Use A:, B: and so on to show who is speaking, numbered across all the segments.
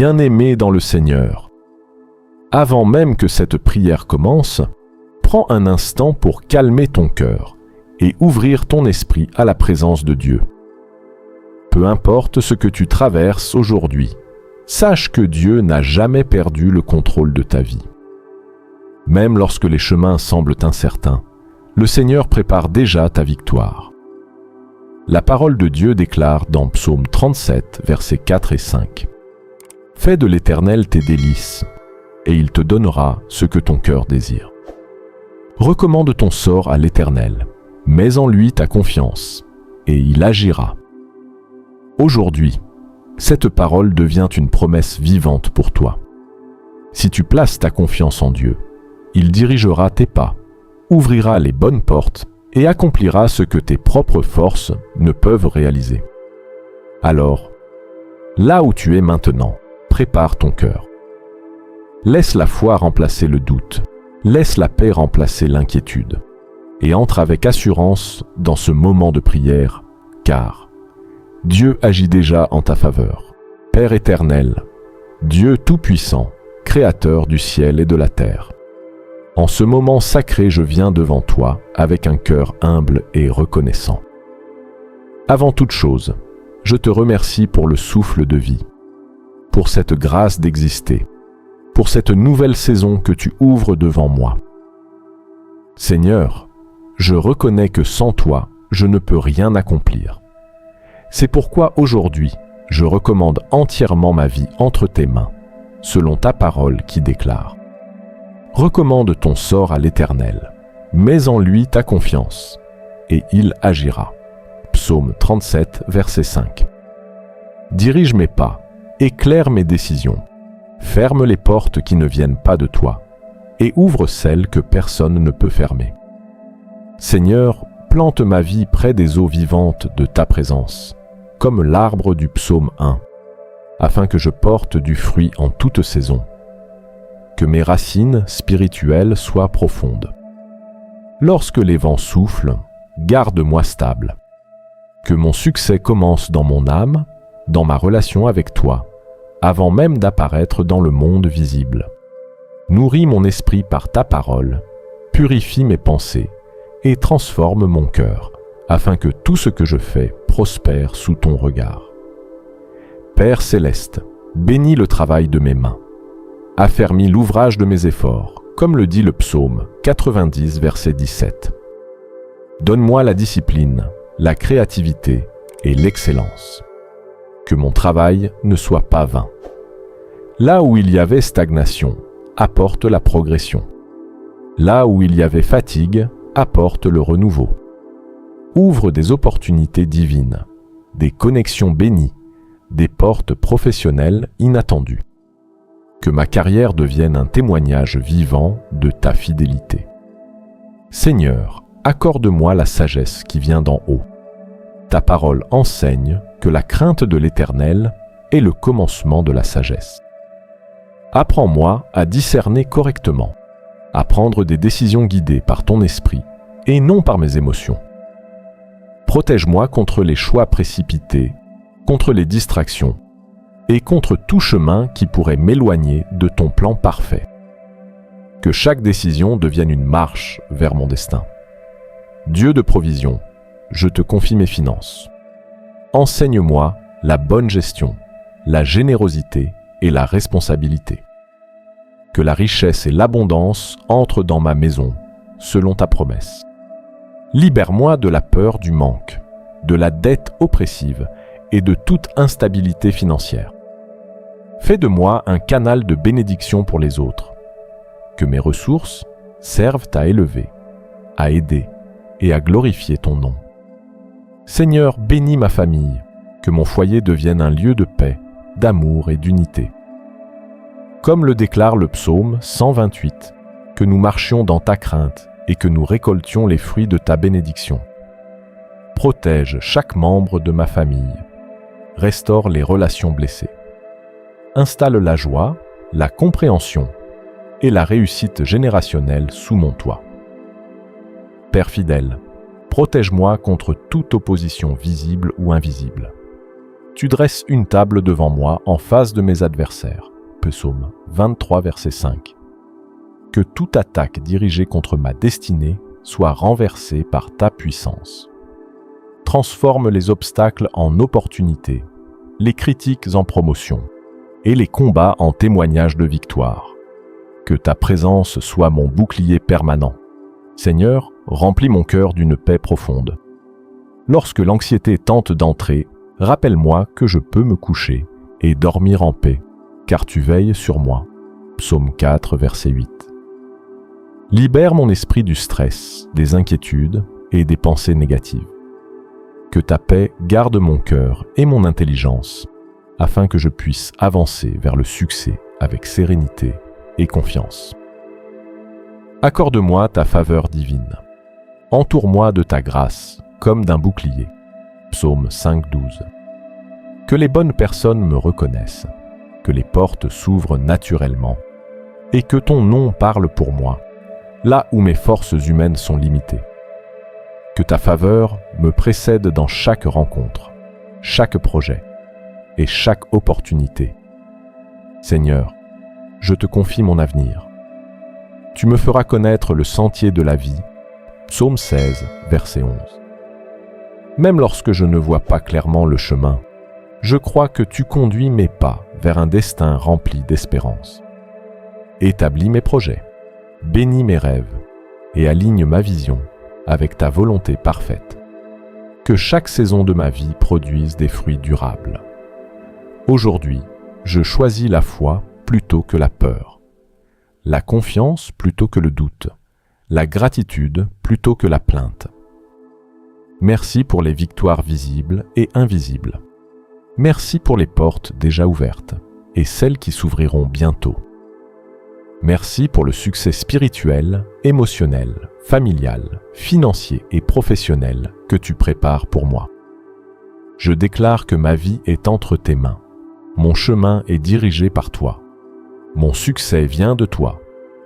A: Bien-aimé dans le Seigneur, avant même que cette prière commence, prends un instant pour calmer ton cœur et ouvrir ton esprit à la présence de Dieu. Peu importe ce que tu traverses aujourd'hui, sache que Dieu n'a jamais perdu le contrôle de ta vie. Même lorsque les chemins semblent incertains, le Seigneur prépare déjà ta victoire. La parole de Dieu déclare dans Psaume 37, versets 4 et 5. « Fais de l'Éternel tes délices, et il te donnera ce que ton cœur désire. Recommande ton sort à l'Éternel, mets en lui ta confiance, et il agira. » Aujourd'hui, cette parole devient une promesse vivante pour toi. Si tu places ta confiance en Dieu, il dirigera tes pas, ouvrira les bonnes portes et accomplira ce que tes propres forces ne peuvent réaliser. Alors, là où tu es maintenant, prépare ton cœur. Laisse la foi remplacer le doute, laisse la paix remplacer l'inquiétude, et entre avec assurance dans ce moment de prière, car Dieu agit déjà en ta faveur. Père éternel, Dieu tout-puissant, Créateur du ciel et de la terre. En ce moment sacré, je viens devant toi avec un cœur humble et reconnaissant. Avant toute chose, je te remercie pour le souffle de vie, pour cette grâce d'exister, pour cette nouvelle saison que tu ouvres devant moi. Seigneur, je reconnais que sans toi, je ne peux rien accomplir. C'est pourquoi aujourd'hui, je recommande entièrement ma vie entre tes mains, selon ta parole qui déclare. Recommande ton sort à l'Éternel, mets en lui ta confiance, et il agira. Psaume 37, verset 5. Dirige mes pas, éclaire mes décisions, ferme les portes qui ne viennent pas de toi, et ouvre celles que personne ne peut fermer. Seigneur, plante ma vie près des eaux vivantes de ta présence, comme l'arbre du psaume 1, afin que je porte du fruit en toute saison. Que mes racines spirituelles soient profondes. Lorsque les vents soufflent, garde-moi stable. Que mon succès commence dans mon âme, dans ma relation avec toi, avant même d'apparaître dans le monde visible. Nourris mon esprit par ta parole, purifie mes pensées et transforme mon cœur, afin que tout ce que je fais prospère sous ton regard. Père céleste, bénis le travail de mes mains. Affermis l'ouvrage de mes efforts, comme le dit le psaume 90, verset 17. Donne-moi la discipline, la créativité et l'excellence. Que mon travail ne soit pas vain. Là où il y avait stagnation, apporte la progression. Là où il y avait fatigue, apporte le renouveau. Ouvre des opportunités divines, des connexions bénies, des portes professionnelles inattendues. Que ma carrière devienne un témoignage vivant de ta fidélité. Seigneur, accorde-moi la sagesse qui vient d'en haut. Ta parole enseigne que la crainte de l'Éternel est le commencement de la sagesse. Apprends-moi à discerner correctement, à prendre des décisions guidées par ton esprit et non par mes émotions. Protège-moi contre les choix précipités, contre les distractions, et contre tout chemin qui pourrait m'éloigner de ton plan parfait. Que chaque décision devienne une marche vers mon destin. Dieu de provision, je te confie mes finances. Enseigne-moi la bonne gestion, la générosité et la responsabilité. Que la richesse et l'abondance entrent dans ma maison, selon ta promesse. Libère-moi de la peur du manque, de la dette oppressive et de toute instabilité financière. Fais de moi un canal de bénédiction pour les autres. Que mes ressources servent à élever, à aider et à glorifier ton nom. Seigneur, bénis ma famille, que mon foyer devienne un lieu de paix, d'amour et d'unité. Comme le déclare le psaume 128, que nous marchions dans ta crainte et que nous récoltions les fruits de ta bénédiction. Protège chaque membre de ma famille. Restaure les relations blessées. Installe la joie, la compréhension et la réussite générationnelle sous mon toit. Père fidèle, protège-moi contre toute opposition visible ou invisible. Tu dresses une table devant moi en face de mes adversaires. Psaume 23, verset 5. Que toute attaque dirigée contre ma destinée soit renversée par ta puissance. Transforme les obstacles en opportunités, les critiques en promotion et les combats en témoignages de victoire. Que ta présence soit mon bouclier permanent. Seigneur, remplis mon cœur d'une paix profonde. Lorsque l'anxiété tente d'entrer, rappelle-moi que je peux me coucher et dormir en paix, car tu veilles sur moi. Psaume 4, verset 8. Libère mon esprit du stress, des inquiétudes et des pensées négatives. Que ta paix garde mon cœur et mon intelligence, afin que je puisse avancer vers le succès avec sérénité et confiance. Accorde-moi ta faveur divine. Entoure-moi de ta grâce, comme d'un bouclier. Psaume 5,12. Que les bonnes personnes me reconnaissent, que les portes s'ouvrent naturellement, et que ton nom parle pour moi, là où mes forces humaines sont limitées. Que ta faveur me précède dans chaque rencontre, chaque projet et chaque opportunité. Seigneur, je te confie mon avenir. Tu me feras connaître le sentier de la vie. Psaume 16, verset 11. Même lorsque je ne vois pas clairement le chemin, je crois que tu conduis mes pas vers un destin rempli d'espérance. Établis mes projets, bénis mes rêves et aligne ma vision avec ta volonté parfaite. Que chaque saison de ma vie produise des fruits durables. Aujourd'hui, je choisis la foi plutôt que la peur, la confiance plutôt que le doute, la gratitude plutôt que la plainte. Merci pour les victoires visibles et invisibles. Merci pour les portes déjà ouvertes et celles qui s'ouvriront bientôt. Merci pour le succès spirituel, émotionnel, familial, financier et professionnel que tu prépares pour moi. Je déclare que ma vie est entre tes mains. Mon chemin est dirigé par toi. Mon succès vient de toi.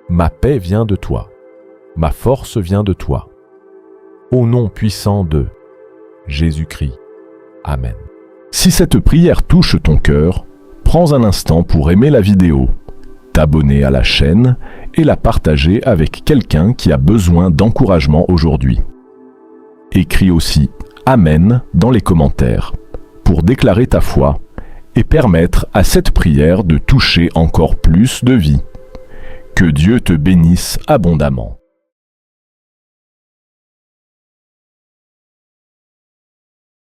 A: Ma paix vient de toi. Ma force vient de toi. Au nom puissant de Jésus-Christ. Amen. Si cette prière touche ton cœur, prends un instant pour aimer la vidéo, t'abonner à la chaîne et la partager avec quelqu'un qui a besoin d'encouragement aujourd'hui. Écris aussi « Amen » dans les commentaires pour déclarer ta foi et permettre à cette prière de toucher encore plus de vies. Que Dieu te bénisse abondamment.